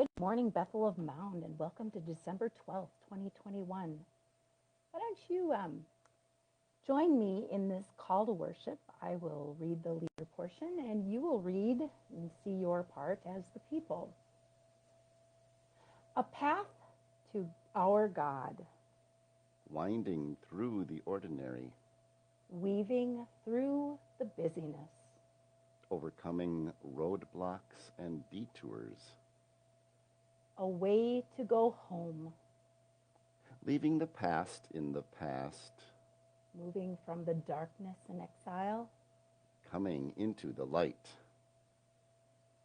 Good morning, Bethel of Mound, and welcome to December 12th, 2021. Why don't you join me in this call to worship? I will read the leader portion, and you will read and see your part as the people. A path to our God, winding through the ordinary, weaving through the busyness, overcoming roadblocks and detours, a way to go home, leaving the past in the past, moving from the darkness and exile, coming into the light.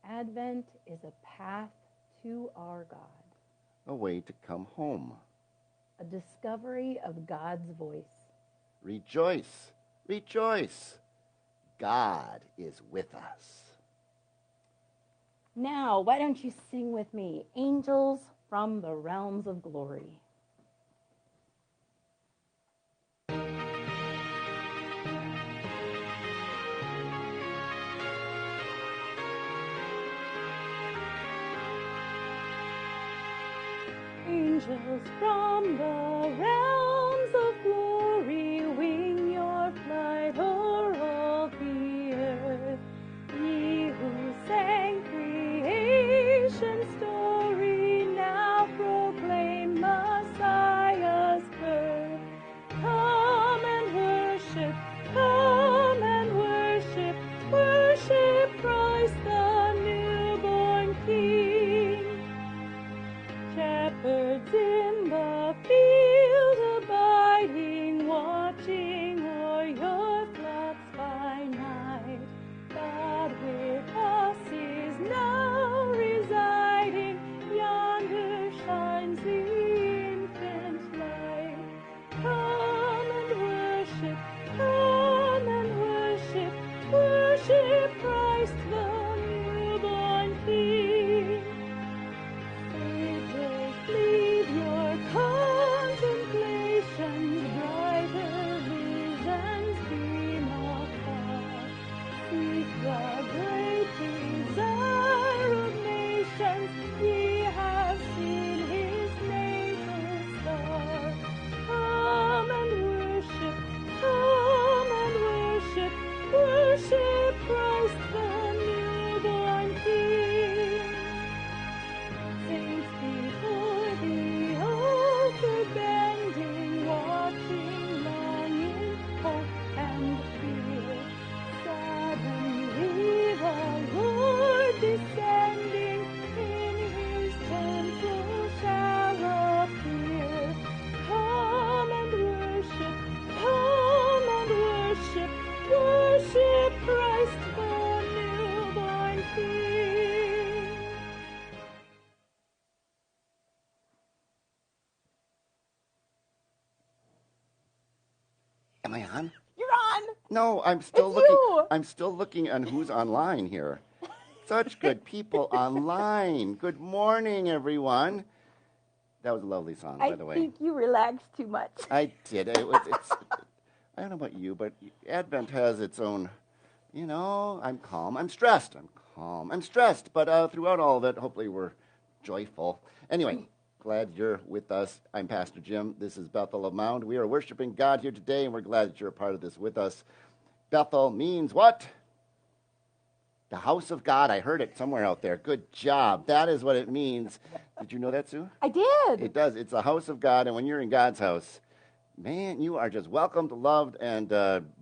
Advent is a path to our God, A way to come home. a discovery of God's voice. Rejoice, rejoice. God is with us. Now, why don't you sing with me, Angels from the Realms of Glory. Angels from the realms of glory, wing your flight o'er all the earth. Ye who sang creation's story, now proclaim Messiah's birth. Come and worship, worship Christ the newborn King. Shepherds in the field abiding, watching o'er your flocks by night. God with us is now residing, yonder shines the infant light. Come and worship, worship Christ the newborn King. Leave your contemplations, brighter visions beam afar. Seek the great desire of nations, ye have seen his natal star. Come and worship Christ the newborn King. Saints before the altar bending, watching long in hope and fear. Suddenly the Lord descending in his temple shall appear. Come and worship Christ the newborn King. Am I on? You're on. No, I'm still It's looking. you. I'm still looking on who's online here. Such good people online. Good morning, everyone. That was a lovely song, by the way. I think you relaxed too much. I did. I don't know about you, but Advent has its own, I'm calm, I'm stressed. I'm calm, I'm stressed. But throughout all of it, hopefully we're joyful. Anyway, glad you're with us. I'm Pastor Jim. This is Bethel of Mound. We are worshiping God here today, and we're glad that you're a part of this with us. Bethel means what? The house of God. I heard it somewhere out there. Good job. That is what it means. Did you know that, Sue? I did. It does. It's the house of God, and when you're in God's house, man, you are just welcomed, loved, and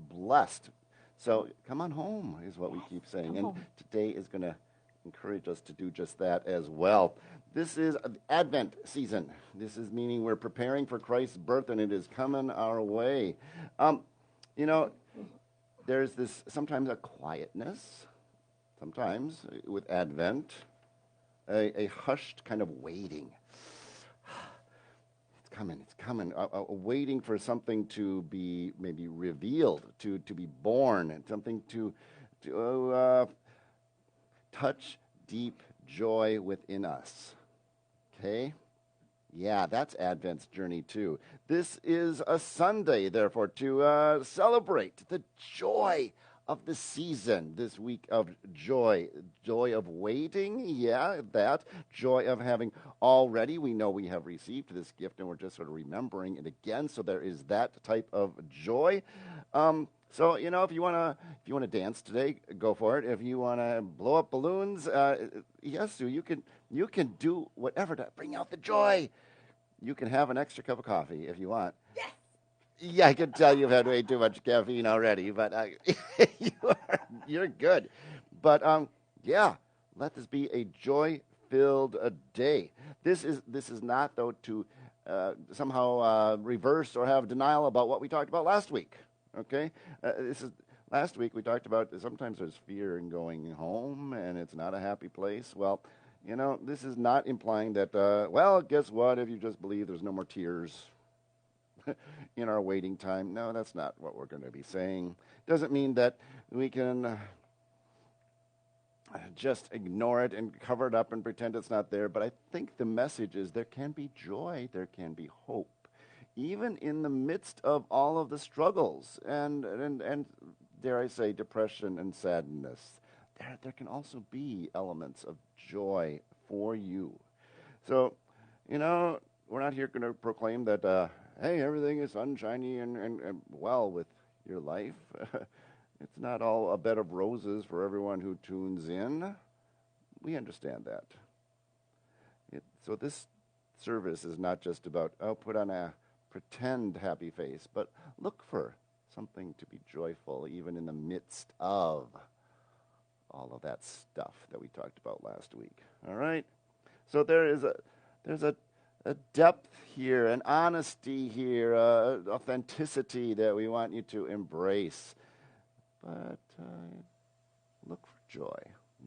blessed. So come on home is what we keep saying. And today is going to encourage us to do just that as well. This is Advent season. This is meaning we're preparing for Christ's birth, and it is coming our way. There's this sometimes a quietness, sometimes with Advent, a hushed kind of waiting. It's coming, waiting for something to be maybe revealed, to be born, and something to touch deep joy within us. Okay? Yeah, that's Advent's journey too. This is a Sunday, therefore, to celebrate the joy of the season, this week of joy. Joy of waiting, yeah, that. Joy of having already, we know we have received this gift and we're just sort of remembering it again. So there is that type of joy. So if you wanna dance today, go for it. If you wanna blow up balloons, yes, Sue, you can do whatever to bring out the joy. You can have an extra cup of coffee if you want. Yes. Yeah, I can tell you've had way too much caffeine already, but you're good. But yeah, let this be a joy-filled day. This is not though to somehow reverse or have denial about what we talked about last week. Okay, last week we talked about sometimes there's fear in going home and it's not a happy place. Well, this is not implying that. Well, guess what? If you just believe, there's no more tears in our waiting time. No, that's not what we're going to be saying. Doesn't mean that we can just ignore it and cover it up and pretend it's not there. But I think the message is there can be joy, there can be hope, even in the midst of all of the struggles and dare I say, depression and sadness. There can also be elements of joy for you. So, we're not here going to proclaim that, hey, everything is sunshiny and well with your life. It's not all a bed of roses for everyone who tunes in. We understand that. So this service is not just about, put on a pretend happy face, but look for something to be joyful even in the midst of all of that stuff that we talked about last week. All right? So there's a depth here, an honesty here, authenticity that we want you to embrace. But look for joy.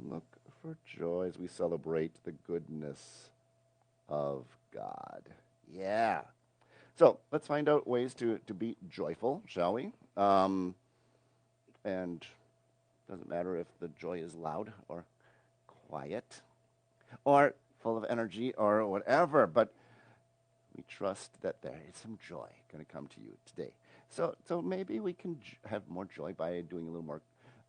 Look for joy as we celebrate the goodness of God. Yeah. So let's find out ways to be joyful, shall we? And doesn't matter if the joy is loud or quiet or full of energy or whatever, but we trust that there is some joy going to come to you today. So maybe we can have more joy by doing a little more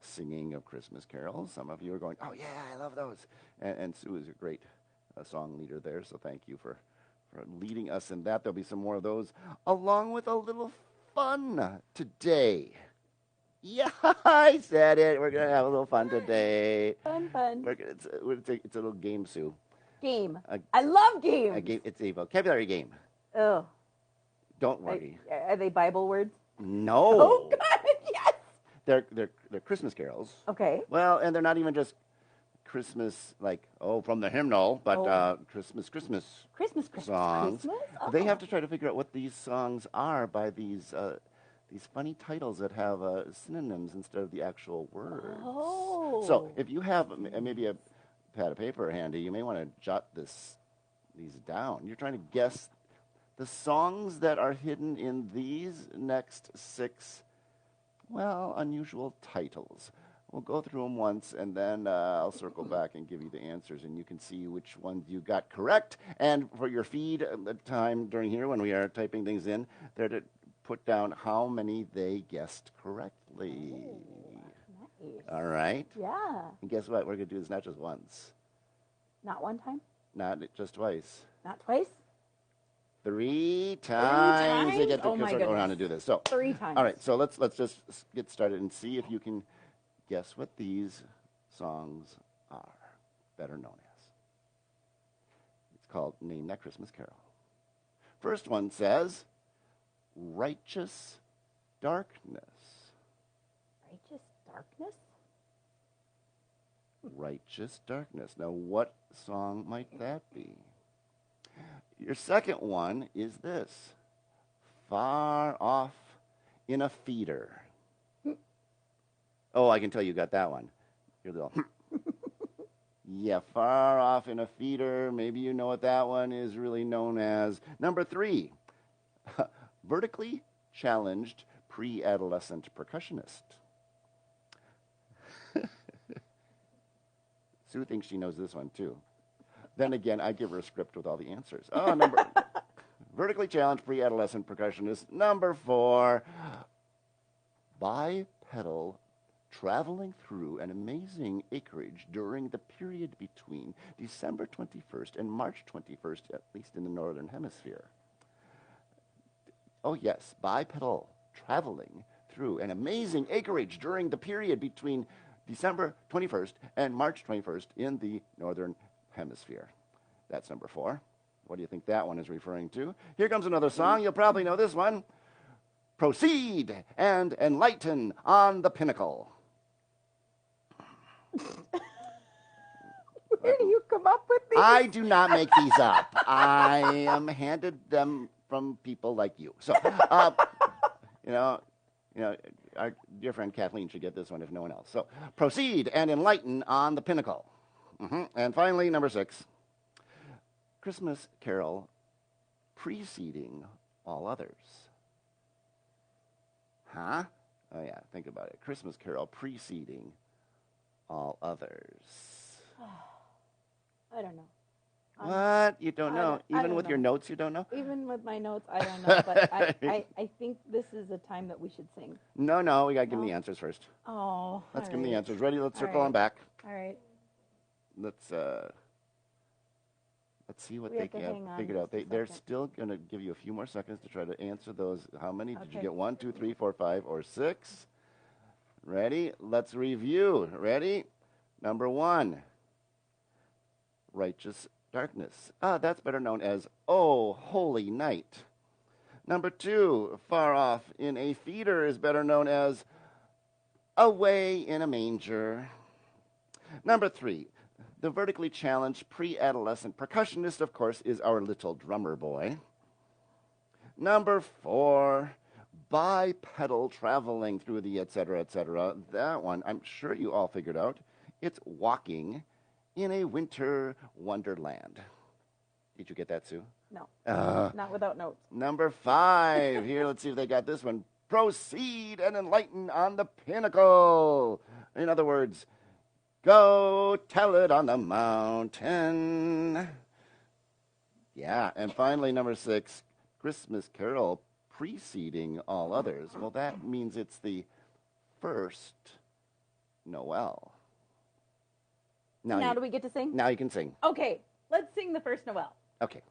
singing of Christmas carols. Some of you are going, oh yeah, I love those. And Sue is a great song leader there, so thank you for leading us in that. There'll be some more of those, along with a little fun today. Yeah, I said it. We're going to have a little fun today. Fun. It's a little game, Sue. Game. I love games. It's a vocabulary game. Oh. Don't worry. Are they Bible words? No. Oh, God, yes. They're Christmas carols. Okay. Well, and they're not even just Christmas, from the hymnal, but Christmas songs. Christmas? Oh. They have to try to figure out what these songs are by these funny titles that have synonyms instead of the actual words. Oh. So if you have maybe a pad of paper handy, you may want to jot these down. You're trying to guess the songs that are hidden in these next 6, unusual titles. We'll go through them once, and then I'll circle back and give you the answers, and you can see which ones you got correct. And for your feed time during here, when we are typing things in, they're to put down how many they guessed correctly. Oh, nice. All right? Yeah. And guess what? We're going to do this not just once. Not one time? Not just twice. Not twice? 3 times. You get to Oh, my go around goodness. and do this. So 3 times. all right, so let's just get started and see if you can guess what these songs are, better known as. It's called Name That Christmas Carol. First one says, Righteous Darkness. Righteous darkness? Righteous Darkness. Now, what song might that be? Your second one is this, Far Off in a Feeder. Oh, I can tell you got that one. Your little, yeah, Far Off in a Feeder. Maybe you know what that one is really known as. Number 3, Vertically Challenged Pre-Adolescent Percussionist. Sue thinks she knows this one, too. Then again, I give her a script with all the answers. Vertically Challenged Pre-Adolescent Percussionist. Number 4, Bipedal traveling through an amazing acreage during the period between December 21st and March 21st, at least in the Northern Hemisphere. Oh, yes, bipedal traveling through an amazing acreage during the period between December 21st and March 21st in the Northern Hemisphere. That's number 4. What do you think that one is referring to? Here comes another song. You'll probably know this one. Proceed and enlighten on the pinnacle. Where do you come up with these? I do not make these up. I am handed them from people like you. So, our dear friend Kathleen should get this one if no one else. So, proceed and enlighten on the pinnacle. And finally, number 6, Christmas carol preceding all others. Huh? Oh, yeah, think about it. Christmas carol preceding all others. I don't know. What? You don't know? Even with your notes, you don't know? Even with my notes, I don't know. But I think this is a time that we should sing. No, we got to give them the answers first. Oh, Let's give them the answers. Ready? Let's circle them back. All right. Let's see what they have figured out. They're still going to give you a few more seconds to try to answer those. How many? Did you get? 1, 2, 3, 4, 5, or 6? Ready? Let's review. Ready? Number 1, righteous darkness. That's better known as Oh, Holy Night. Number 2, far off in a feeder is better known as Away in a Manger. Number 3, the vertically challenged pre-adolescent percussionist, of course, is our little drummer boy. Number 4, bipedal traveling through the et cetera, et cetera. That one, I'm sure you all figured out. It's walking in a winter wonderland. Did you get that, Sue? No, not without notes. Number 5. Here, let's see if they got this one. Proceed and enlighten on the pinnacle. In other words, go tell it on the mountain. Yeah, and finally, number 6, Christmas carol preceding all others. Well, that means it's the first Noel. Now do we get to sing? Now you can sing. Okay, let's sing the first Noel. Okay.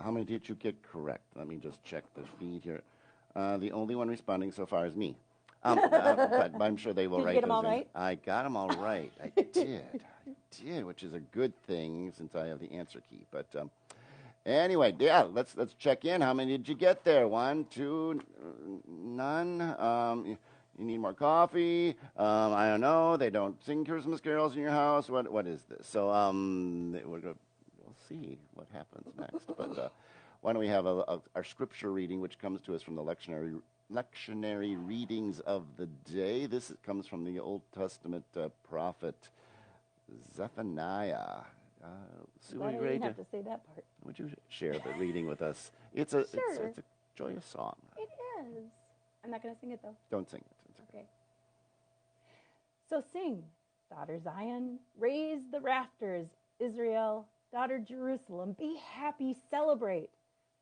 How many did you get correct? Let me just check the feed here. The only one responding so far is me. But I'm sure they will write those. Did you get them all in. right? I got them all right. I did, which is a good thing since I have the answer key. But Anyway, yeah, let's check in. How many did you get there? One, two, none. You need more coffee. I don't know. They don't sing Christmas carols in your house. What is this? So we'll see what happens next. But why don't we have our scripture reading, which comes to us from the lectionary readings of the day. This comes from the Old Testament prophet Zephaniah. Sue, Glad are you I ready didn't to? have to say that part. Would you share the reading with us? It's a Sure. it's a joyous song. It is. I'm not going to sing it though. Don't sing it. It's okay. Okay. So sing, daughter Zion, raise the rafters, Israel, daughter Jerusalem, be happy, celebrate.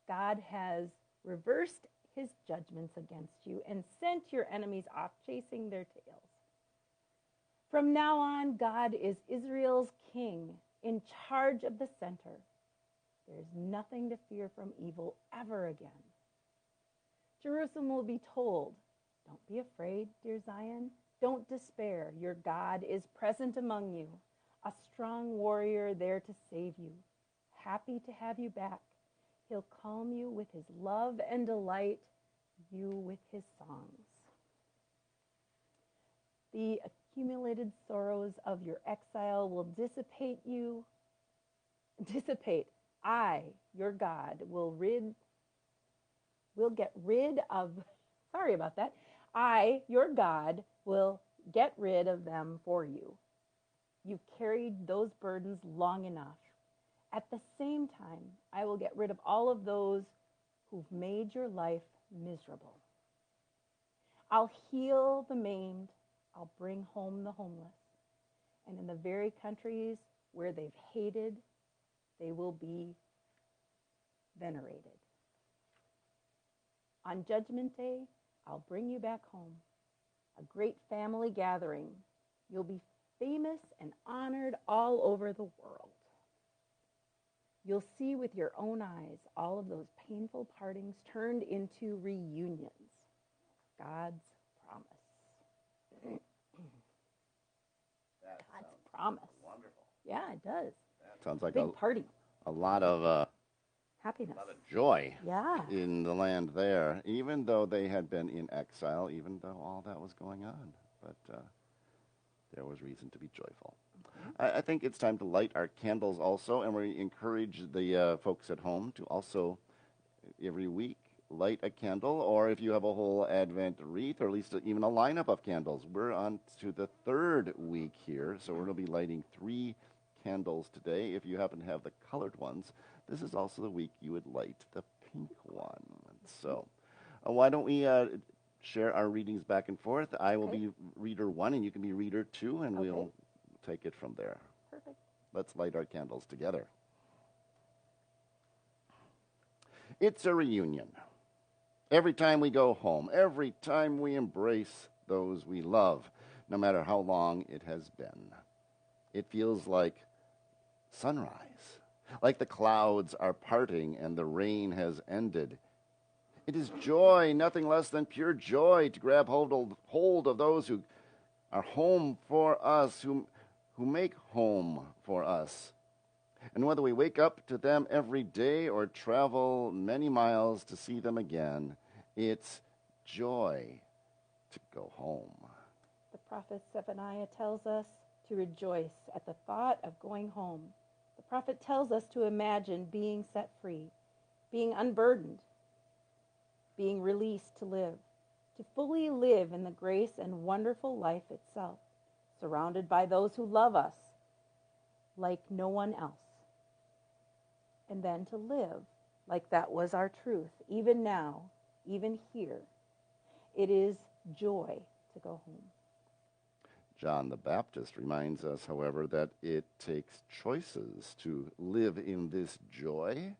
God has reversed his judgments against you and sent your enemies off chasing their tails. From now on, God is Israel's king, in charge of the center. There's nothing to fear from evil ever again. Jerusalem will be told, don't be afraid, dear Zion. Don't despair. Your God is present among you, a strong warrior there to save you. Happy to have you back. He'll calm you with his love and delight you with his songs. The accumulated sorrows of your exile will dissipate. I, your God, will get rid of, sorry about that. I, your God, will get rid of them for you. You've carried those burdens long enough. At the same time, I will get rid of all of those who've made your life miserable. I'll heal the maimed. I'll bring home the homeless. And in the very countries where they've hated, they will be venerated. On Judgment Day, I'll bring you back home, a great family gathering. You'll be famous and honored all over the world. You'll see with your own eyes all of those painful partings turned into reunions. God's promise. God's promise. Wonderful. Yeah, it does. That sounds like Big party. a lot of Happiness. joy Yeah. in the land there, even though they had been in exile, even though all that was going on. But there was reason to be joyful. I think it's time to light our candles also, and we encourage the folks at home to also, every week, light a candle, or if you have a whole Advent wreath, or at least even a lineup of candles. We're on to the third week here, so we're going to be lighting 3 candles today. If you happen to have the colored ones, this is also the week you would light the pink one. So why don't we share our readings back and forth? I will be reader 1, and you can be reader 2, and we'll take it from there. Perfect. Let's light our candles together. It's a reunion. Every time we go home, every time we embrace those we love, no matter how long it has been. It feels like sunrise, like the clouds are parting and the rain has ended. It is joy, nothing less than pure joy, to grab hold of those who are home for us, who make home for us. And whether we wake up to them every day or travel many miles to see them again, it's joy to go home. The prophet Zephaniah tells us to rejoice at the thought of going home. The prophet tells us to imagine being set free, being unburdened, being released to live, to fully live in the grace and wonderful life itself, surrounded by those who love us like no one else. And then to live like that was our truth, even now, even here. It is joy to go home. John the Baptist reminds us, however, that it takes choices to live in this joy.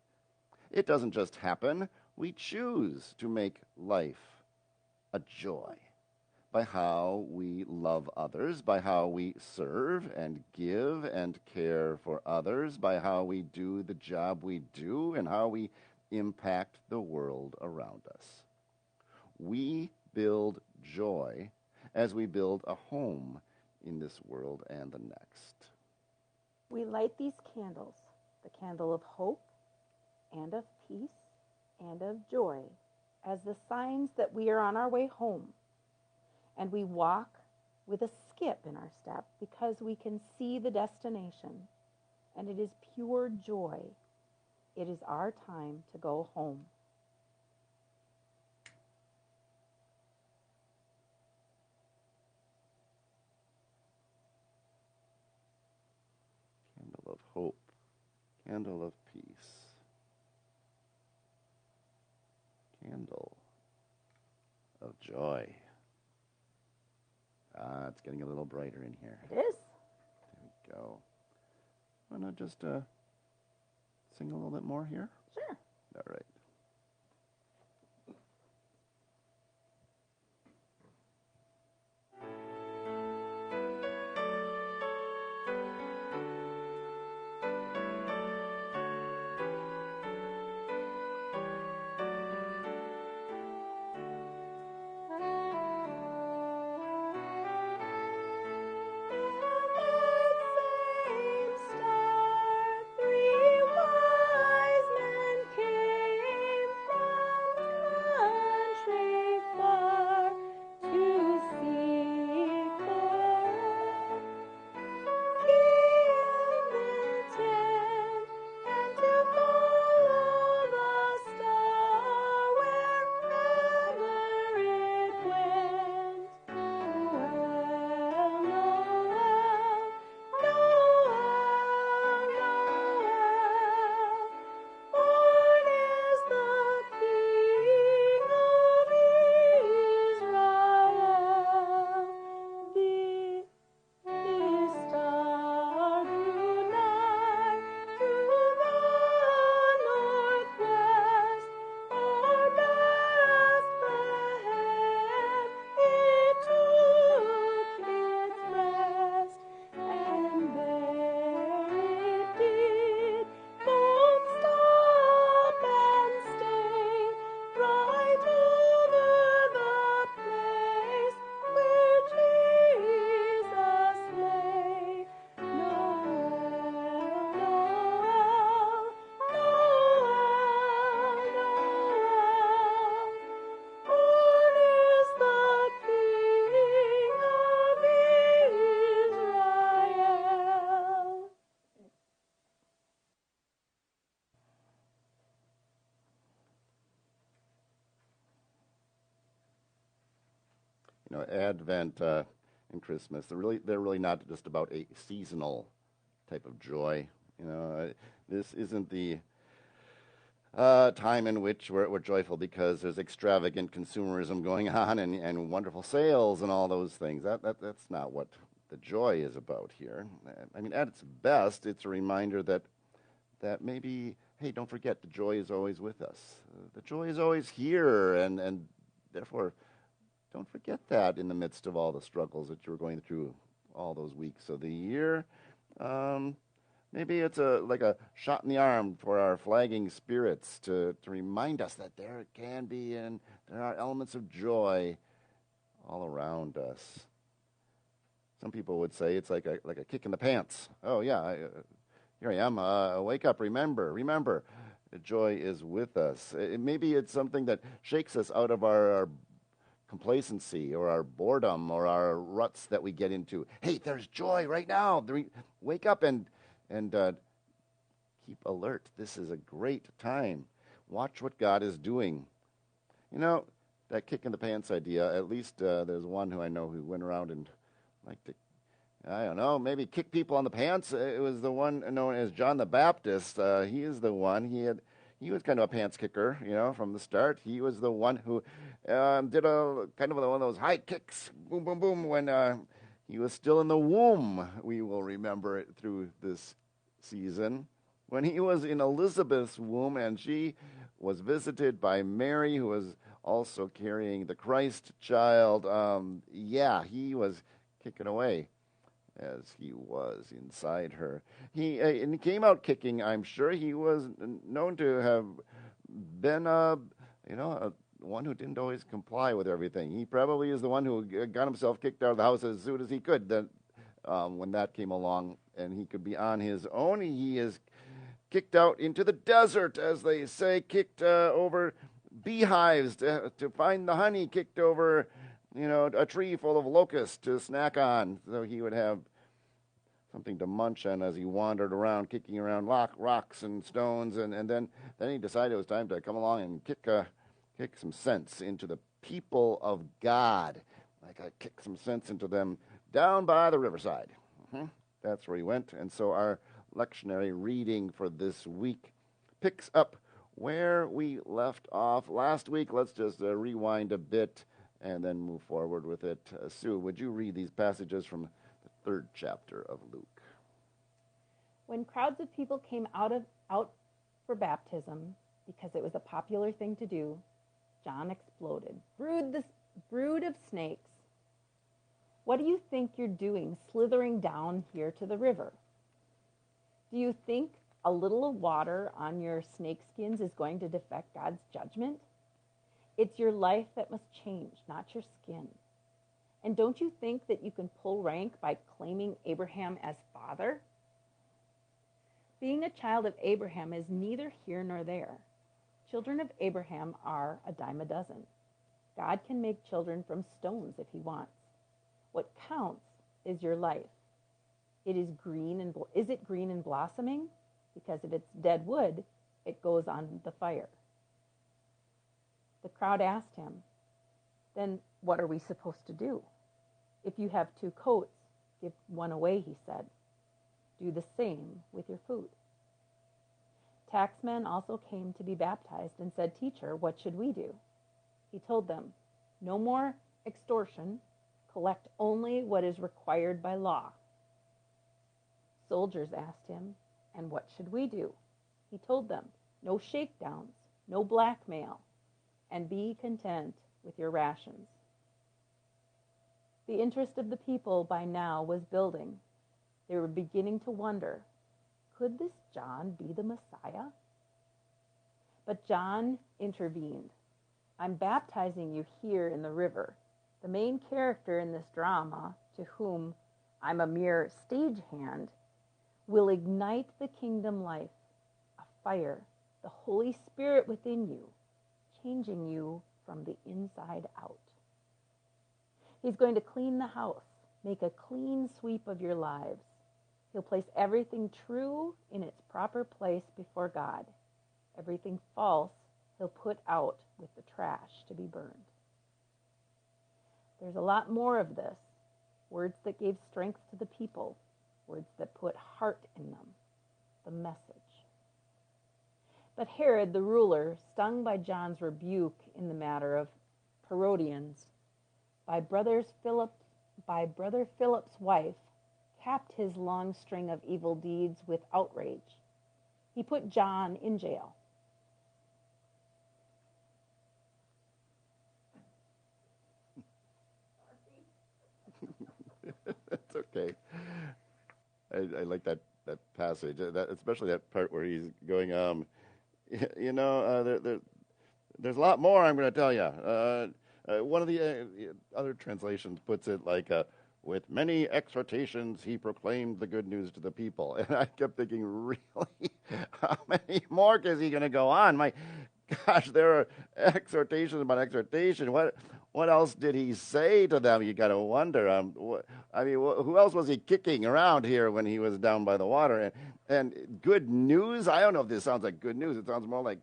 It doesn't just happen. We choose to make life a joy by how we love others, by how we serve and give and care for others, by how we do the job we do, and how we impact the world around us. We build joy as we build a home in this world and the next. We light these candles, the candle of hope, and of peace and of joy as the signs that we are on our way home. And we walk with a skip in our step because we can see the destination, and it is pure joy. It is our time to go home. Candle of hope, candle of peace, candle of joy. It's getting a little brighter in here. It is. There we go. Why not just sing a little bit more here? Sure. All right. Advent and Christmas, they're really not just about a seasonal type of joy. This isn't the time in which we're joyful because there's extravagant consumerism going on and wonderful sales and all those things. That's not what the joy is about here. I mean, at its best, it's a reminder that maybe, hey, don't forget, the joy is always with us. The joy is always here, and therefore, don't forget that in the midst of all the struggles that you're going through all those weeks of the year. Maybe it's like a shot in the arm for our flagging spirits to remind us that there can be and there are elements of joy all around us. Some people would say it's like a kick in the pants. Oh yeah, here I am. Wake up! Remember, the joy is with us. Maybe it's something that shakes us out of our complacency or our boredom or our ruts that we get into. Hey, there's joy right now. Wake up and keep alert. This is a great time. Watch what God is doing. That kick in the pants idea, at least there's one who I know who went around and liked to, I don't know, maybe kick people on the pants. It was the one known as John the Baptist. He is the one. He was kind of a pants kicker, from the start. He was the one who did a kind of one of those high kicks, boom, boom, boom, when he was still in the womb. We will remember it through this season. When he was in Elizabeth's womb and she was visited by Mary, who was also carrying the Christ child, he was kicking away as he was inside her. And he came out kicking, I'm sure. He was known to have been one who didn't always comply with everything. He probably is the one who got himself kicked out of the house as soon as he could. Then, when that came along and he could be on his own, he is kicked out into the desert, as they say, kicked over beehives to find the honey, kicked over, a tree full of locusts to snack on, so he would have something to munch on as he wandered around, kicking around rocks and stones, and then he decided it was time to come along and kick some sense into the people of God. Like I kick some sense into them down by the riverside. That's where he went, and so our lectionary reading for this week picks up where we left off last week. Let's just rewind a bit and then move forward with it. Sue, would you read these passages from the 3rd chapter of Luke? When crowds of people came out for baptism, because it was a popular thing to do, John exploded. Brood of snakes, what do you think you're doing slithering down here to the river? Do you think a little water on your snake skins is going to defect God's judgment? It's your life that must change, not your skin. And don't you think that you can pull rank by claiming Abraham as father? Being a child of Abraham is neither here nor there. Children of Abraham are a dime a dozen. God can make children from stones if he wants. What counts is your life. Is it green and blossoming? Because if it's dead wood, it goes on the fire. The crowd asked him, then what are we supposed to do? If you have 2 coats, give one away, he said. Do the same with your food. Taxmen also came to be baptized and said, Teacher, what should we do? He told them, no more extortion. Collect only what is required by law. Soldiers asked him, and what should we do? He told them, no shakedowns, no blackmail, and be content with your rations. The interest of the people by now was building. They were beginning to wonder, could this John be the Messiah? But John intervened. I'm baptizing you here in the river. The main character in this drama, to whom I'm a mere stagehand, will ignite the kingdom life, a fire, the Holy Spirit within you, changing you from the inside out. He's going to clean the house, make a clean sweep of your lives. He'll place everything true in its proper place before God. Everything false, he'll put out with the trash to be burned. There's a lot more of this. Words that gave strength to the people. Words that put heart in them. The message. But Herod the ruler, stung by John's rebuke in the matter of Herodians, by brother Philip's wife, capped his long string of evil deeds with outrage. He put John in jail. That's okay. I like that passage, especially that part where he's going, there's a lot more I'm going to tell you. One of the other translations puts it like, with many exhortations, he proclaimed the good news to the people. And I kept thinking, really? How many more is he going to go on? My gosh, there are exhortations about exhortation. What else did he say to them? You got to wonder. Who else was he kicking around here when he was down by the water? And good news? I don't know if this sounds like good news. It sounds more like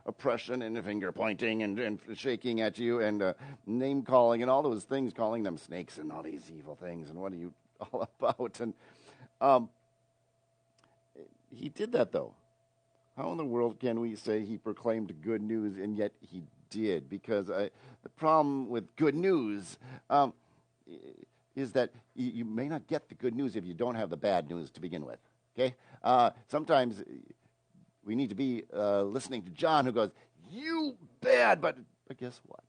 oppression and finger pointing and shaking at you and name calling and all those things, calling them snakes and all these evil things. And what are you all about? And he did that, though. How in the world can we say he proclaimed good news, and yet he did? Because the problem with good news is that you may not get the good news if you don't have the bad news to begin with. Okay? Sometimes we need to be listening to John, who goes, "You bad," but guess what?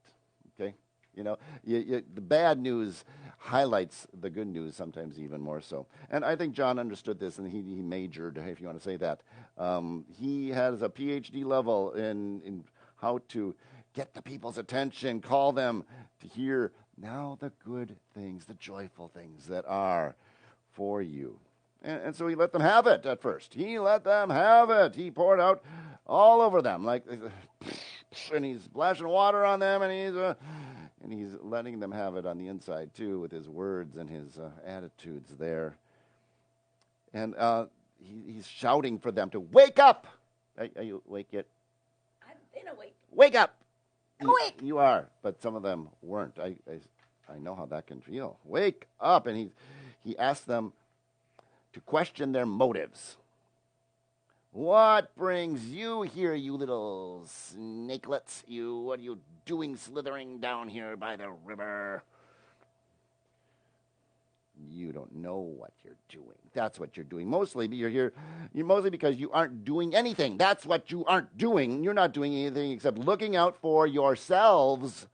Okay? The bad news highlights the good news sometimes even more so. And I think John understood this, and he majored, if you want to say that. He has a PhD level in how to get the people's attention, call them to hear now the good things, the joyful things that are for you. And so he let them have it at first. He let them have it. He poured out all over them, like, and he's splashing water on them, and he's letting them have it on the inside too, with his words and his attitudes there. And he's shouting for them to wake up. Are you awake yet? I've been awake. Wake up. I'm awake. You are, but some of them weren't. I know how that can feel. Wake up. And he asked them to question their motives. What brings you here, you little snakelets? What are you doing slithering down here by the river? You don't know what you're doing. That's what you're doing. Mostly you're here mostly because you aren't doing anything. That's what you aren't doing. You're not doing anything except looking out for yourselves.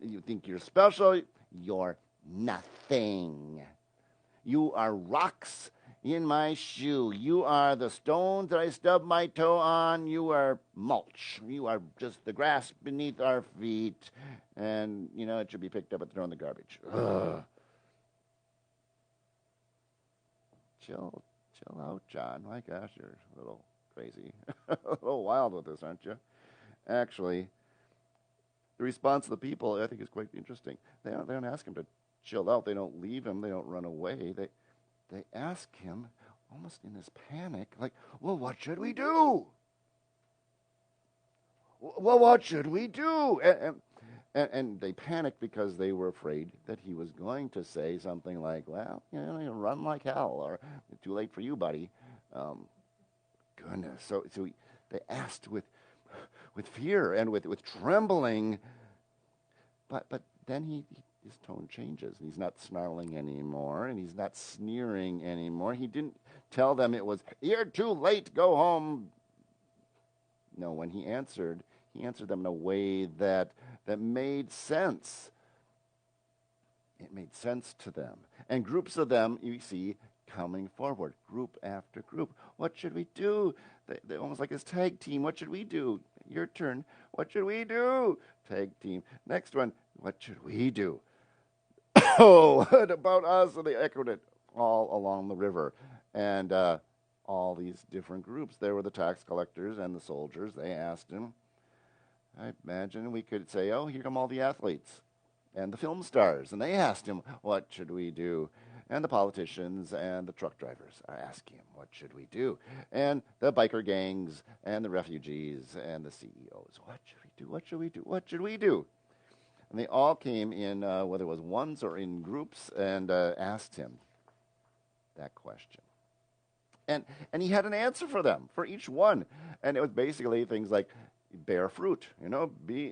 You think you're special. You're nothing. You are rocks in my shoe. You are the stones that I stub my toe on. You are mulch. You are just the grass beneath our feet. And, it should be picked up and thrown in the garbage. Ugh. Chill out, John. My gosh, you're a little crazy. A little wild with this, aren't you? Actually, the response of the people, I think, is quite interesting. They don't ask him to chill out. They don't leave him. They don't run away. They ask him, almost in this panic, like, well, what should we do? Well, what should we do? And they panicked because they were afraid that he was going to say something like, well, you run like hell, or too late for you, buddy. Goodness. So they asked with fear and with trembling, but then his tone changes. He's not snarling anymore, and he's not sneering anymore. He didn't tell them it was, you're too late, go home. No, when he answered them in a way that made sense. It made sense to them. And groups of them, you see, coming forward, group after group. What should we do? They're almost like this tag team. What should we do? Your turn. What should we do? Tag team. Next one. What should we do? Oh, what about us? And they echoed it all along the river. And all these different groups. There were the tax collectors and the soldiers. They asked him. I imagine we could say, oh, here come all the athletes and the film stars. And they asked him, what should we do? And the politicians and the truck drivers are asking him, what should we do? And the biker gangs and the refugees and the CEOs, what should we do? What should we do? What should we do? And they all came in, whether it was ones or in groups, and asked him that question. And he had an answer for them, for each one. And it was basically things like, bear fruit, be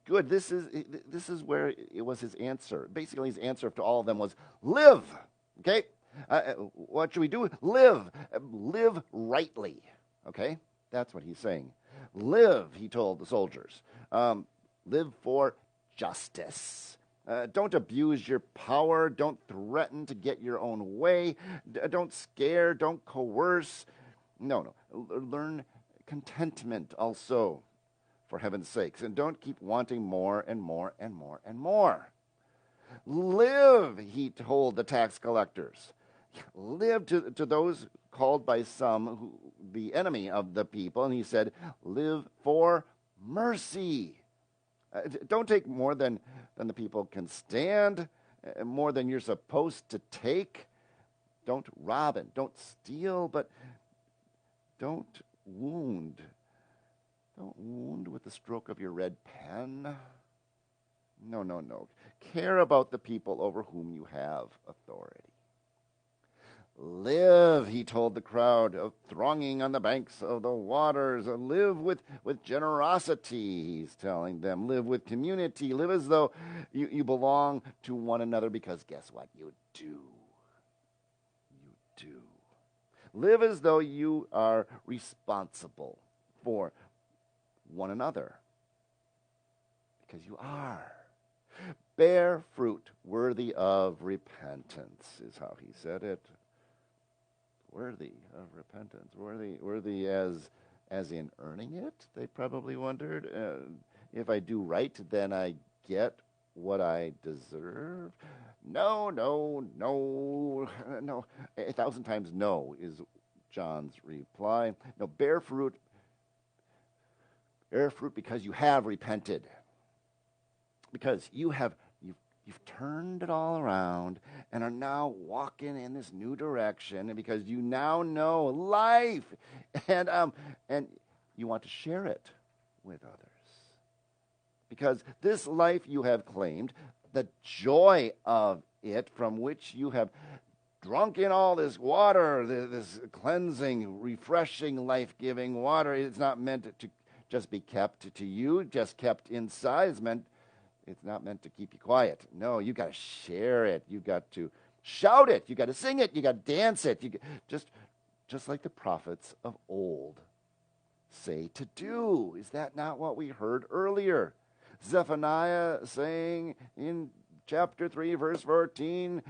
good. This is where it was his answer. Basically, his answer to all of them was live. Okay, what should we do? Live rightly. Okay, that's what he's saying. Live, he told the soldiers. Live for justice. Don't abuse your power. Don't threaten to get your own way. Don't scare. Don't coerce. No. Learn contentment also, for heaven's sakes, and don't keep wanting more and more and more and more. Live, he told the tax collectors. Live to those called by some the enemy of the people, and he said, live for mercy. Don't take more than the people can stand, more than you're supposed to take. Don't rob and don't steal, but don't wound. Don't wound with the stroke of your red pen. No. Care about the people over whom you have authority. Live, he told the crowd thronging on the banks of the waters. Live with generosity, he's telling them. Live with community. Live as though you belong to one another, because guess what? You do. You do. Live as though you are responsible for one another, because you are. Bear fruit worthy of repentance, is how he said it. Worthy of repentance. Worthy as in earning it, they probably wondered. If I do right, then I get what I deserve? No, no, no, no. 1,000 times no is John's reply. No, bear fruit because you have repented. Because you've turned it all around and are now walking in this new direction, and because you now know life, and you want to share it with others. Because this life you have claimed, the joy of it, from which you have drunk in all this water, this cleansing, refreshing, life-giving water, it's not meant to just be kept to you, just kept inside. It's not meant to keep you quiet. No, you got to share it. You got to shout it. You got to sing it. You got to dance it. Just like the prophets of old say to do. Is that not what we heard earlier? Zephaniah saying in chapter 3, verse 14,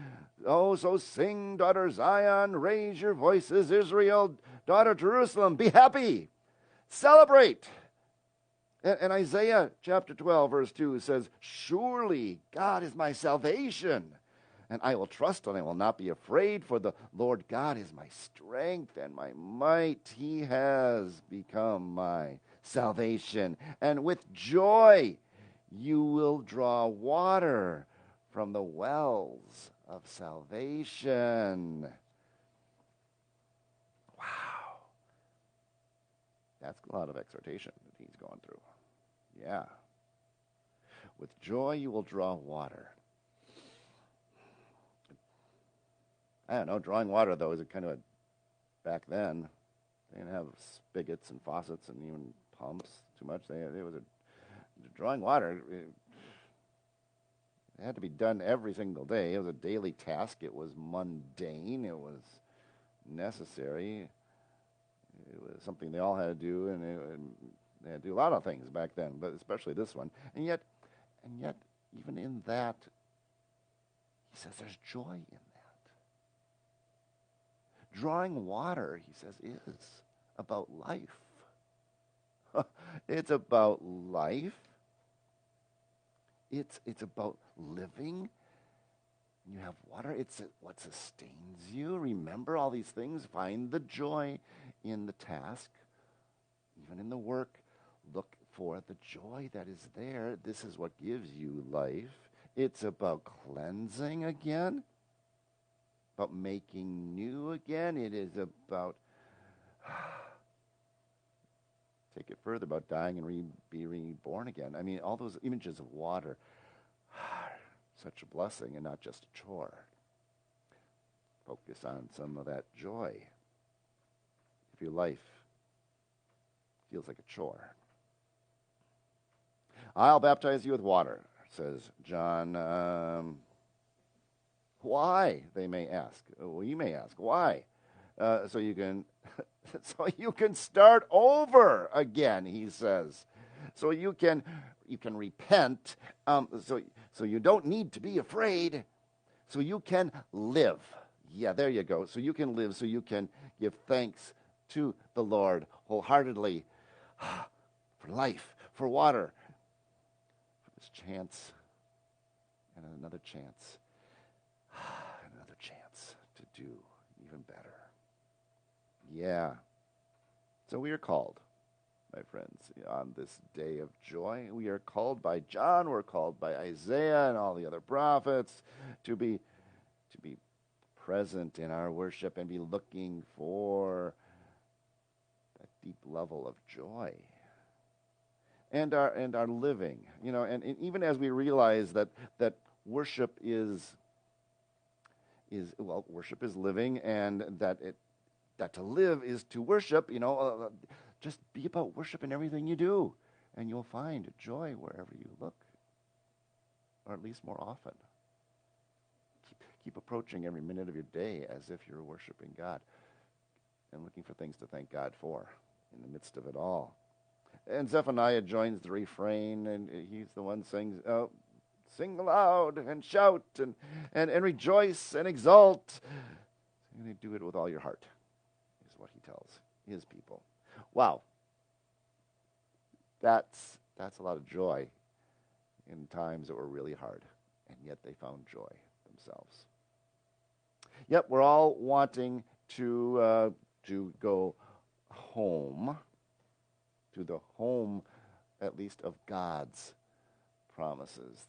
"Oh, so sing, daughter Zion, raise your voices, Israel, daughter Jerusalem, be happy, celebrate." And Isaiah chapter 12, verse 2 says, "Surely God is my salvation, and I will trust and I will not be afraid, for the Lord God is my strength and my might. He has become my salvation. And with joy you will draw water from the wells of salvation." Wow. That's a lot of exhortation that he's going through. Yeah. With joy you will draw water. I don't know, drawing water, though, is kind of back then, they didn't have spigots and faucets and even pumps too much. Drawing water, it had to be done every single day. It was a daily task. It was mundane. It was necessary. It was something they all had to do, and they had to do a lot of things back then, but especially this one. And yet, even in that, he says there's joy in that. Drawing water, he says, is about life. It's about life. It's about living. You have water. It's what sustains you. Remember all these things. Find the joy in the task, even in the work. Look for the joy that is there. This is what gives you life. It's about cleansing again, about making new again. It is about, take it further, about dying and be reborn again. I mean, all those images of water, such a blessing and not just a chore. Focus on some of that joy. If your life feels like a chore. "I'll baptize you with water," says John. Why? They may ask. We may ask, why? So you can start over again, he says. So you can repent. So you don't need to be afraid. So you can live. Yeah, there you go. So you can live. So you can give thanks to the Lord wholeheartedly for life, for water, for this chance, and another chance. Another chance to do even better. Yeah. So we are called, my friends, on this day of joy. We are called by John, we're called by Isaiah and all the other prophets to be present in our worship and be looking for that deep level of joy. And our living, and even as we realize that worship is worship is living, and that to live is to worship. Just be about worship in everything you do, and you'll find joy wherever you look, or at least more often. Keep approaching every minute of your day as if you're worshiping God and looking for things to thank God for in the midst of it all. And Zephaniah joins the refrain, and he's the one saying, "Sing aloud and shout and rejoice and exult." And do it with all your heart, is what he tells his people. Wow. That's a lot of joy in times that were really hard, and yet they found joy themselves. Yep, we're all wanting to go home, to the home, at least of God's promises.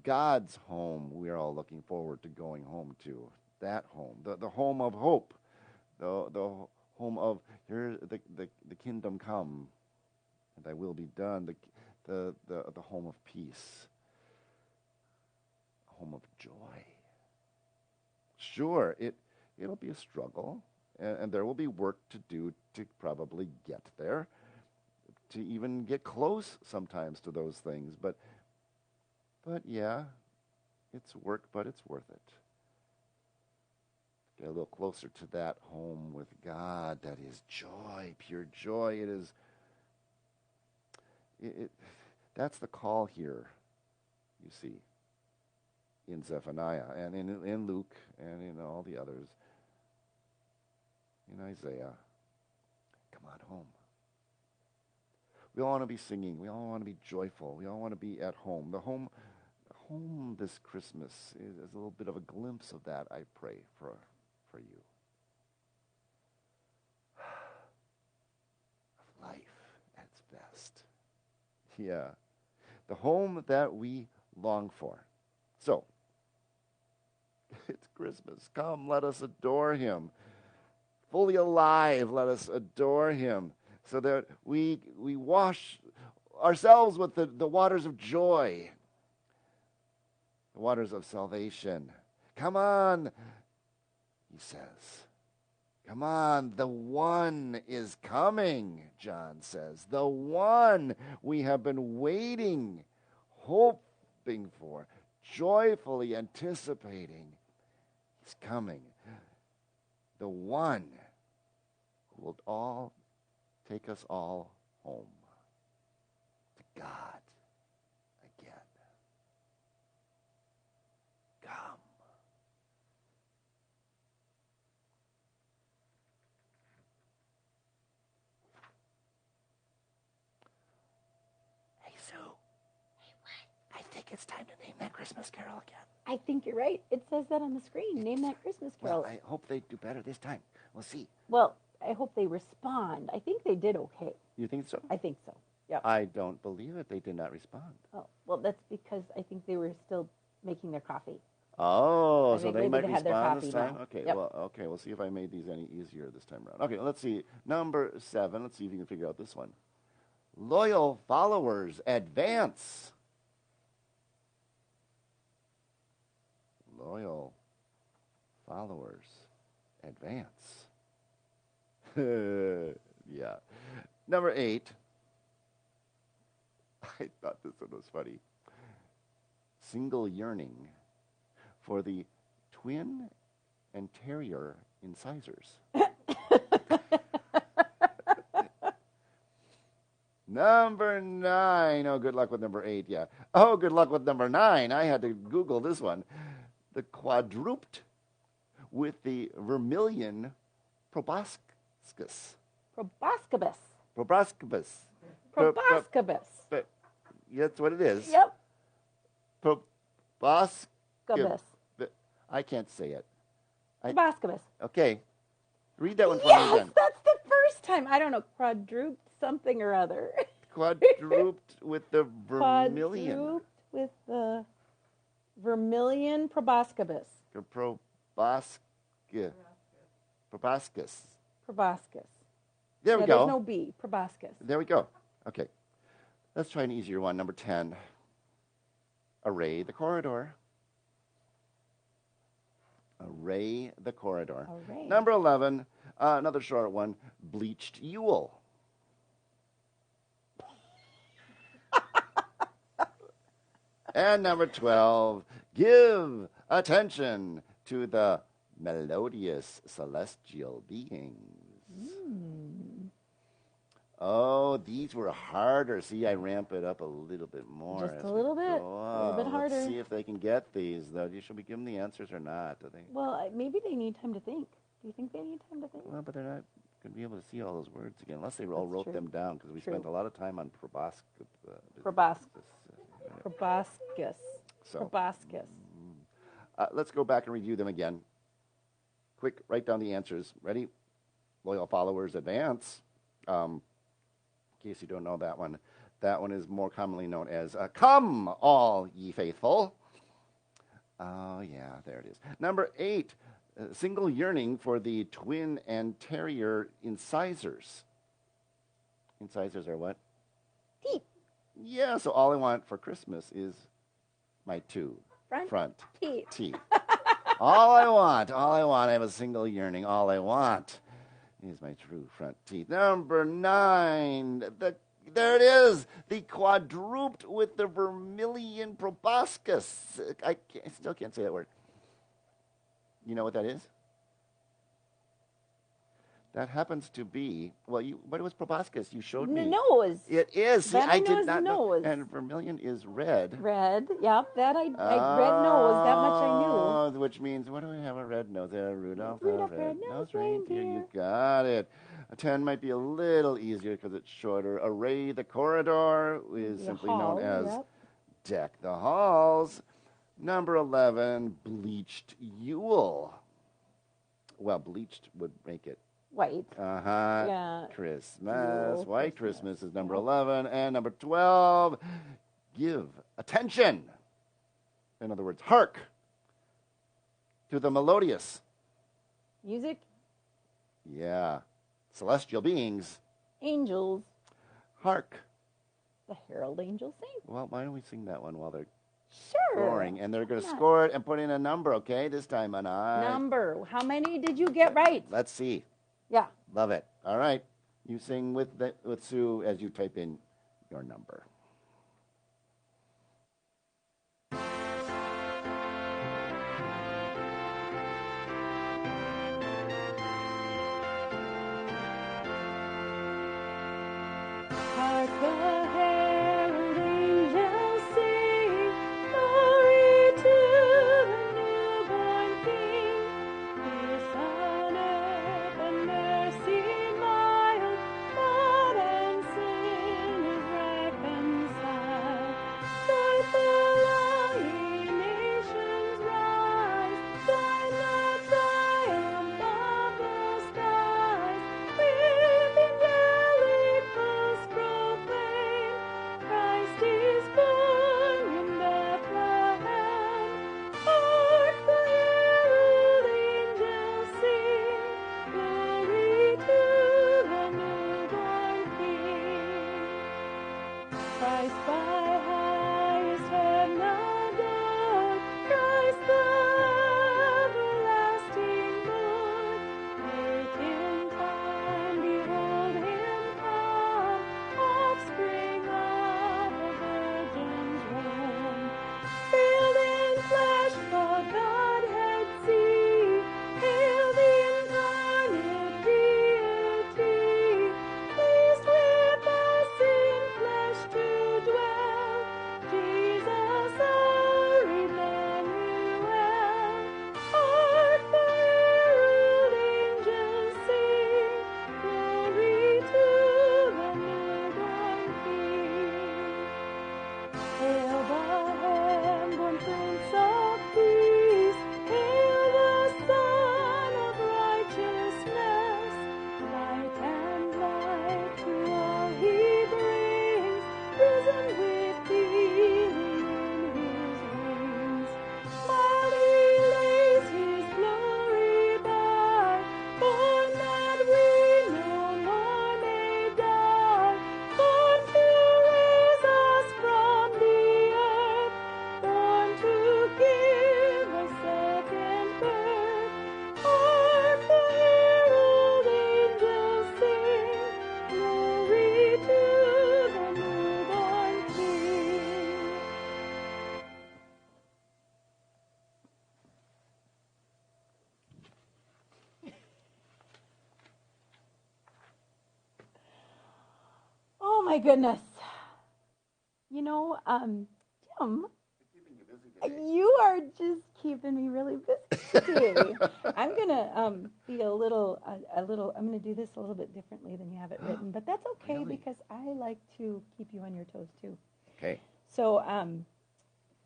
God's home, we are all looking forward to going home to. That home, the home of hope, the home of here the kingdom come, and thy will be done. The home of peace, a home of joy. Sure, it'll be a struggle, and there will be work to do to probably get there, to even get close sometimes to those things. But yeah, it's work, but it's worth it. Get a little closer to that home with God. That is joy, pure joy. It is. That's the call here. You see, in Zephaniah and in Luke and in all the others, in Isaiah. Come on home. We all want to be singing. We all want to be joyful. We all want to be at home. The home this Christmas is a little bit of a glimpse of that, I pray, for you. Of life at its best. Yeah. The home that we long for. So, it's Christmas. Come, let us adore him. Fully alive, let us adore him, so that we wash ourselves with the waters of joy, the waters of salvation. Come on, he says. Come on, the one is coming, John says. The one we have been waiting, hoping for, joyfully anticipating. He's coming. The one who will take us all home to God again. Come. Hey, Sue. Hey, what? I think it's time to name that Christmas carol again. I think you're right. It says that on the screen. Name that Christmas carol. Well, I hope they do better this time. We'll see. Well, I hope they respond. I think they did okay. You think so? I think so. Yeah. I don't believe it. They did not respond. Oh, well, that's because I think they were still making their coffee. Oh, I so think they maybe might they had their respond this coffee time? now. Okay, Yep. well, okay, we'll see if I made these any easier this time around. Okay, let's see. Number 7, let's see if you can figure out this one. Loyal followers advance. Loyal followers advance. Yeah. Number 8. I thought this one was funny. Single yearning for the twin and terrier incisors. Number 9. Oh, good luck with number 8, yeah. Oh, good luck with number 9. I had to Google this one. The quadruped with the vermilion proboscis. Proboscis. Proboscis. Proboscis. That's what it is. Yep. Proboscis. Proboscis. I can't say it. Proboscis. Okay. Read that one for me Yes, again. that's the first time. I don't know, quadruped something or other. Quadruped with the vermilion. Quadruped with the vermilion proboscis. Proboscis. Proboscis. Proboscis. There we Yeah, go. there's no B. Proboscis. There we go. Okay. Let's try an easier one. Number 10. Array the corridor. Array the corridor. Array. Number 11. Another short one. Bleached Yule. And number 12. Give attention to the melodious celestial beings. Oh, these were harder. See, I ramp it up a little bit more. Just as a we little bit. go A little bit on. harder. Let's see if they can get these, though. Should we give them the answers or not? Do they? Well, maybe they need time to think. Do you think they need time to think? Well, but they're not going to be able to see all those words again, unless they all That's wrote true. them down, because we True. spent a lot of time on proboscis. Proboscis. Proboscis. So Proboscis. let's go back and review them again. Quick, write down the answers. Ready? Loyal followers, advance. In case you don't know that one is more commonly known as Come, all ye faithful. Oh, yeah, there it is. Number 8, single yearning for the twin and terrier incisors. Incisors are what? Teeth. Yeah, so all I want for Christmas is my two front Teeth. all I want, I have a single yearning. All I want is my true front teeth. Number 9, there it is, the quadruped with the vermilion proboscis. I still can't say that word. You know what that is? That happens to be, what was proboscis? You showed me. Nose. It is. See, That I I know did is not know. nose. And vermilion is red. Red. Yep. That I red nose. That much I knew. Oh, which means, what do we have a red nose? Rudolph the Rudolph red-nosed Red-Nosed Reindeer. Reindeer. You got it. A 10 might be a little easier because it's shorter. Array the corridor is The simply hall, known as yep. deck the halls. Number 11, bleached Yule. Well, bleached would make it White. Uh-huh. Yeah. Christmas. Yule, White Christmas. Christmas is number Yep. 11. And number 12, give attention. In other words, hark to the melodious. Music. Yeah. Celestial beings. Angels. Hark. The herald angels sing. Well, why don't we sing that one while they're Sure. scoring? And they're going to Why not? score it and put in a number, okay? This time on I. Number. How many did you get right? Let's see. Yeah. Love it. All right. You sing with Sue as you type in your number. Hark the herald angels sing, glory to the newborn King. Peace on earth and mercy mild, God and sin is reconciled. Joyful all ye nations rise, join the triumph of the skies. With angelic hosts proclaim, Christ is born in Bethlehem. Hark the herald angels sing, glory to the newborn King. Christ by highest heaven adored, Christ the everlasting Lord. Earth in time, behold him come, offspring of the virgin's womb. Veiled in flesh, the Godhead see, hail the incarnate deity. Pleased with us in flesh to dwell, Jesus our Emmanuel. Hark the herald angels sing, glory to the newborn King. Hail Bethlehem-born Prince of Peace, hail the Son of Righteousness. Light and life to all he brings, risen with healing in his wings. While he lays his glory by, born that we no more may die, born to raise us from the earth, born to give a second birth. Hark the herald angels sing, glory to the newborn King. Oh my goodness. You know, Jim, you are just keeping me really busy today. I'm gonna be a little. I'm gonna do this a little bit differently than you have it written, but that's okay Really? because I like to keep you on your toes too. Okay. So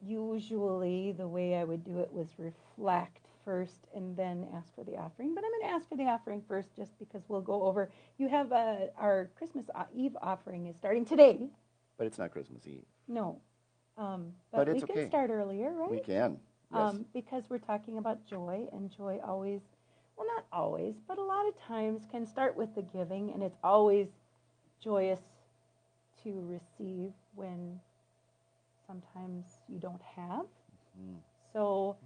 usually the way I would do it was reflect first and then ask for the offering. But I'm going to ask for the offering first just because we'll go over. You have our Christmas Eve offering is starting today. But it's not Christmas Eve. No. But we it's can okay. start earlier, right? We can. Yes. Because we're talking about joy, and joy always, well, not always, but a lot of times can start with the giving, and it's always joyous to receive when sometimes you don't have. Mm. So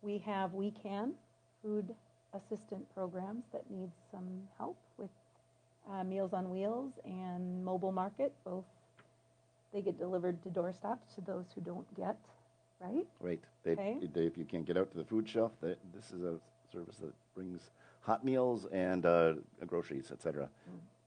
we have We Can food assistant programs that need some help with Meals on Wheels and Mobile Market. Both they get delivered to doorstops to those who don't get, right? Right. Okay. If you can't get out to the food shelf, this is a service that brings hot meals and groceries, etc.,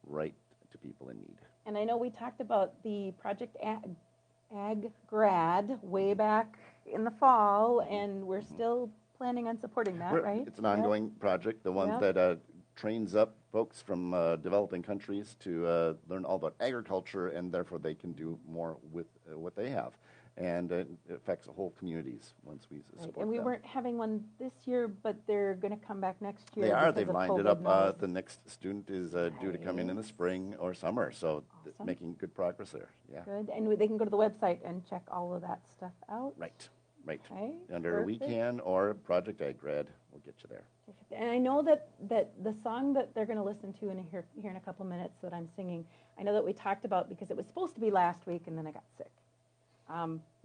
right to people in need. And I know we talked about the Project Ag Grad way back in the fall, and we're still planning on supporting that, right? It's an ongoing project, the one that trains up folks from developing countries to learn all about agriculture, and therefore they can do more with what they have. And it affects whole communities once we support them. And we weren't having one this year, but they're going to come back next year. They are. because They've of lined it COVID up. The next student is due to come in the spring or summer, so Awesome. making good progress there. Yeah. Good. And they can go to the website and check all of that stuff out. Right. Right. Okay. Under Perfect. We Can or Project AgGrad, we'll get you there. And I know that the song that they're going to listen to here in a couple minutes that I'm singing, I know that we talked about because it was supposed to be last week and then I got sick.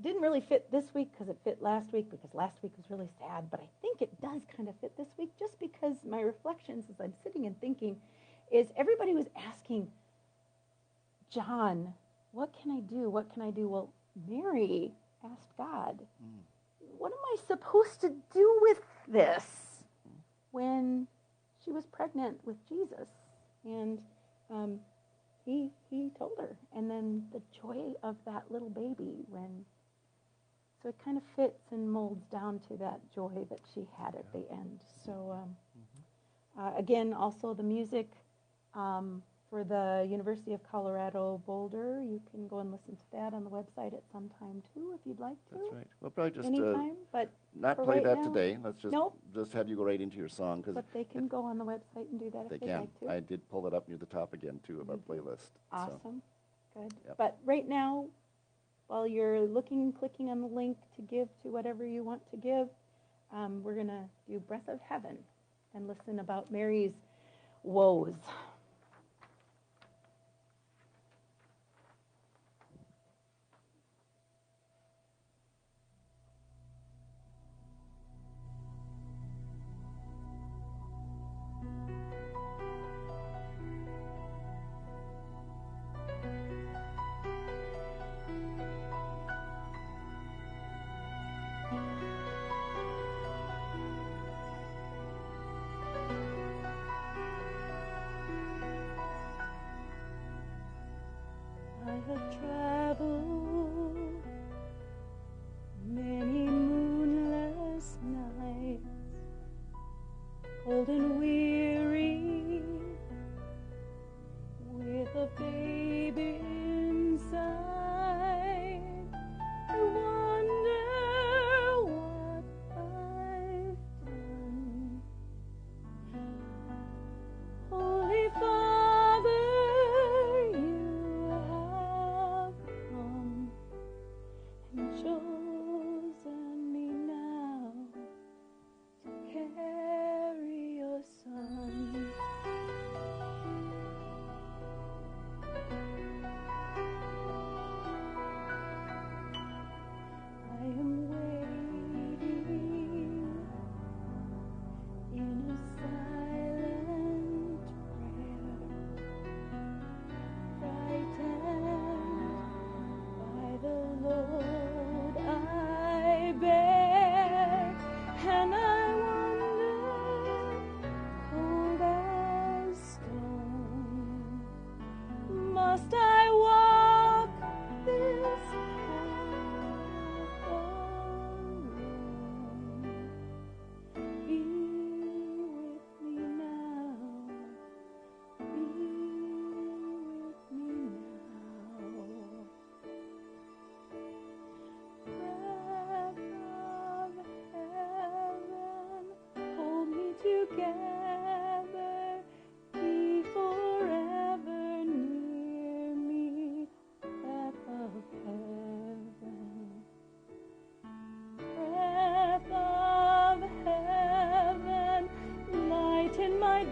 Didn't really fit this week because it fit last week because last week was really sad, but I think it does kind of fit this week just because my reflections as I'm sitting and thinking is everybody was asking, John, what can I do? What can I do? Well, Mary asked God, what am I supposed to do with this when she was pregnant with Jesus? And he told her. And then the joy of that little baby so it kind of fits and molds down to that joy that she had at the end. So again, also the music for the University of Colorado Boulder, you can go and listen to that on the website at some time too, if you'd like to. That's right. We'll probably just Anytime, but not for play right that now, today. Let's just Nope. just have you go right into your song because but they can go on the website and do that they if they'd can. like to. I did pull it up near the top again too of our Mhm. playlist. So. Awesome. Good. Yep. But right now, while you're clicking on the link to give to whatever you want to give, we're going to do Breath of Heaven and listen about Mary's woes.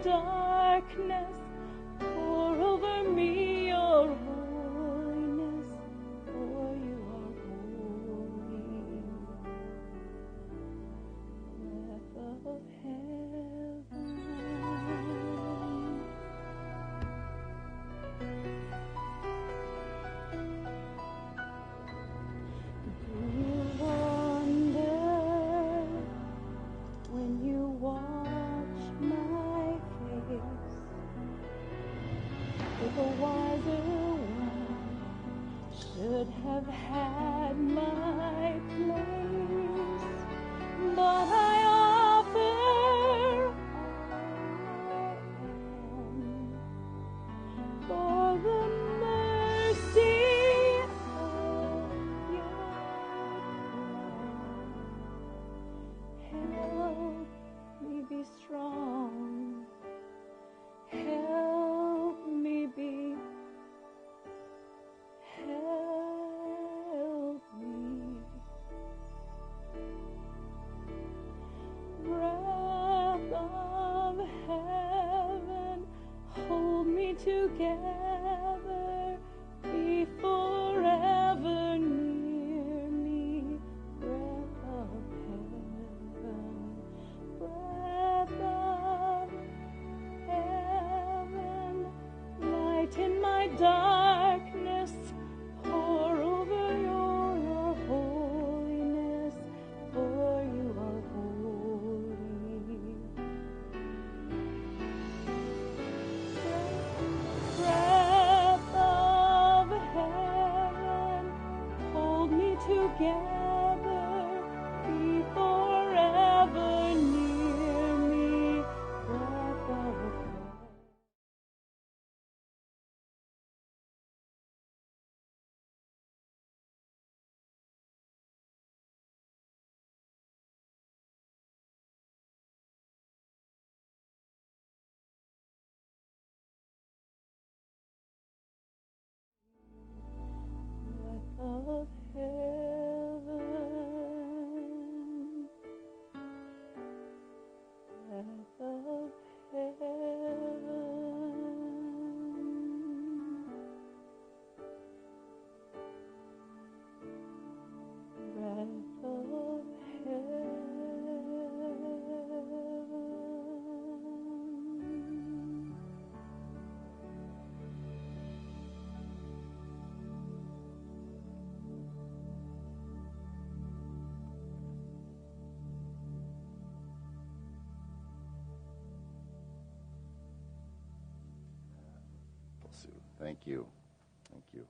darkness, pour over me your holiness, for you are holy. Breath of heaven, do you wonder when you watch my face? If a wiser one should have had my place, but I offer all I am for the mercy of your love. Help me be strong. Help me be. Help me. Breath of heaven, hold me together, be forever near me. Breath of heaven, breath of heaven, light in my darkness, pour over your holiness, for you are holy. Breath of heaven, hold me together, be forever near me. Breath of heaven. Breath of heaven, breath of heaven, breath of heaven. Sue, thank you. Thank you.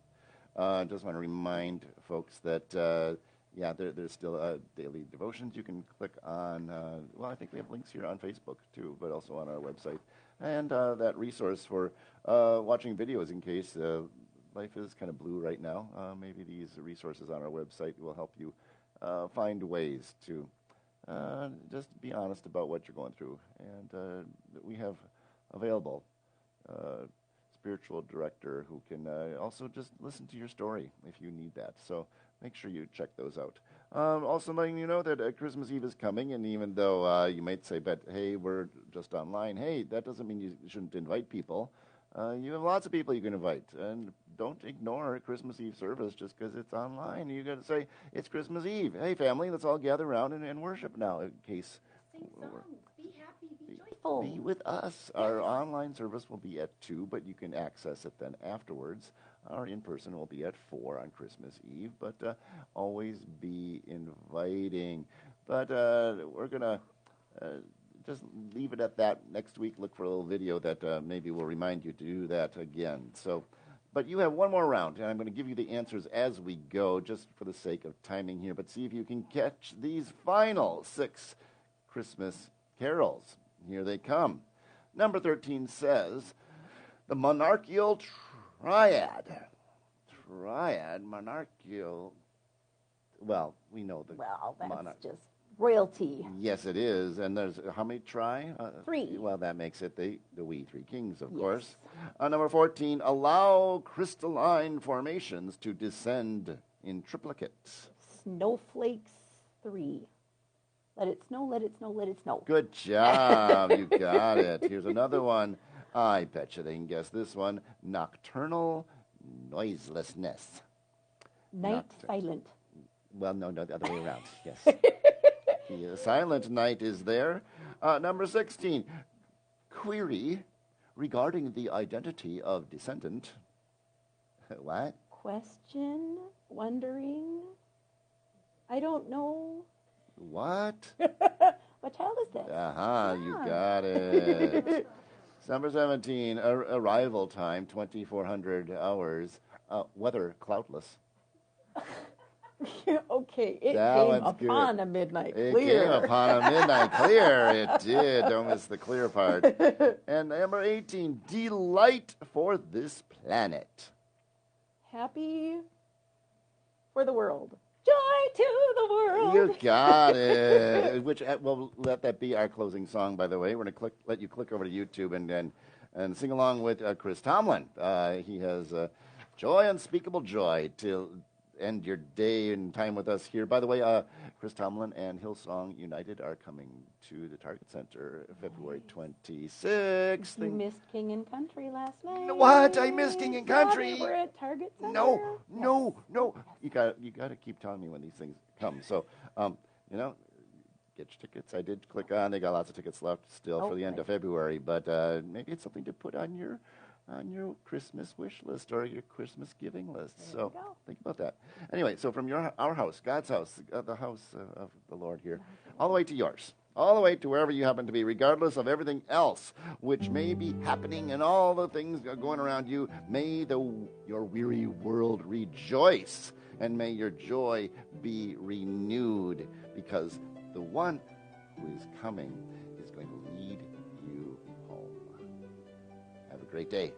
Just want to remind folks that, there's still daily devotions you can click on. Well, I think we have links here on Facebook, too, but also on our website. And that resource for watching videos in case life is kind of blue right now. Maybe these resources on our website will help you find ways to just be honest about what you're going through. And we have available spiritual director who can also just listen to your story if you need that. So make sure you check those out. Also letting you know that Christmas Eve is coming, and even though you might say, but hey, we're just online, hey, that doesn't mean you shouldn't invite people. You have lots of people you can invite, and don't ignore Christmas Eve service just because it's online. You got to say, it's Christmas Eve. Hey, family, let's all gather around and worship now in case. Sing songs, be happy, be joyful. Be with us. Our online service will be at 2, but you can access it then afterwards. Our in-person will be at 4 on Christmas Eve, but always be inviting. But we're going to just leave it at that. Next week, look for a little video that maybe will remind you to do that again. So, but you have one more round, and I'm going to give you the answers as we go, just for the sake of timing here. But see if you can catch these final 6 Christmas carols. Here they come. Number 13 says, the monarchical triad. Monarchical. Well, we know the Well, that's monarch. just royalty. Yes, it is. And there's how many 3. Well, that makes it the we 3 kings, of Yes. course. Number 14, allow crystalline formations to descend in triplicate. Snowflakes 3. Let it snow, let it snow, let it snow. Good job. You got it. Here's another one. I bet you they can guess this one. Nocturnal noiselessness. Night silent. Well, no, the other way around. Yes. The silent night is there. Number 16. Query regarding the identity of descendant. What? Question, wondering. I don't know. What? What child is this? You got it. Number 17, arrival time, 2,400 hours. Weather, cloudless. Okay, it That came one's upon good. a midnight It clear. came upon a midnight clear. It did. Don't miss the clear part. And number 18, delight for this planet. Happy for the world. Joy to the world. You got it. Which we'll let that be our closing song. By the way, we're gonna let you click over to YouTube and sing along with Chris Tomlin. He has joy, unspeakable joy to end your day and time with us here. By the way, Chris Tomlin and Hillsong United are coming to the Target Center February 26th. You missed King and Country last night. What? I missed King and Country? Yeah, they were at Target Center. No. You got to keep telling me when these things come. So, get your tickets. I did click on. They got lots of tickets left still for the end of February, but maybe it's something to put on your Christmas wish list or your Christmas giving list. So think about that. Anyway, so from our house, God's house, the house of the Lord here, all the way to yours, all the way to wherever you happen to be, regardless of everything else which may be happening and all the things going around you, may your weary world rejoice, and may your joy be renewed, because the one who is coming is going to lead you home. Have a great day.